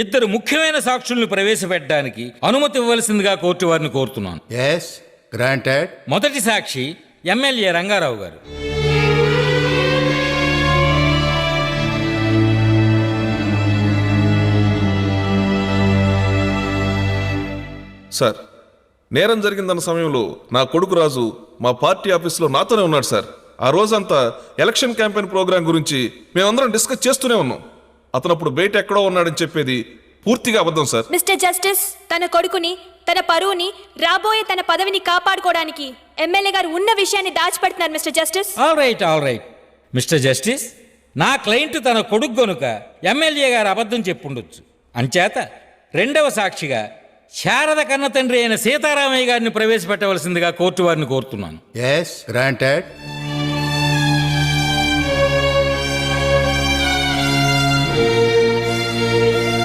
ఇద్దరు ముఖ్యమైన సాక్షుల్ని ప్రవేశపెట్టడానికి అనుమతి ఇవ్వవలసిందిగా కోర్టు వారిని కోరుతున్నాను. Yes granted. మొదటి సాక్షి ఎమ్మెల్యే రంగారావు గారు. సార్, నేరం జరిగిందన్న సమయంలో నా కొడుకు రాజు మా పార్టీ ఆఫీస్లో నాతోనే ఉన్నాడు సార్. ఆ రోజంతా ఎలక్షన్ క్యాంపెయిన్ ప్రోగ్రాం గురించి మేమందరం డిస్కస్ చేస్తూనే ఉన్నాం. అతను అప్పుడు బయట ఎక్కడో ఉన్నాడని చెప్పేది పూర్తిగా అబద్ధం సార్. మిస్టర్ జస్టిస్, తన కొడుకుని, తన పరువుని, రాబోయే తన పదవిని కాపాడుకోవడానికి ఎమ్మెల్యే గారు ఉన్న విషయాన్ని దాచిపెడుతున్నారు mister justice. All right mister justice, నా క్లయింట్ తన కొడుకు గనుక ఎమ్మెల్యే గారు అబద్ధం చెప్పుండొచ్చు. అంచేత రెండవ సాక్షిగా శారద కన్న తండ్రి అయిన సీతారామయ్య గారిని ప్రవేశపెట్టవలసిందిగా కోర్టు వారిని కోరుతున్నాను. Yes granted.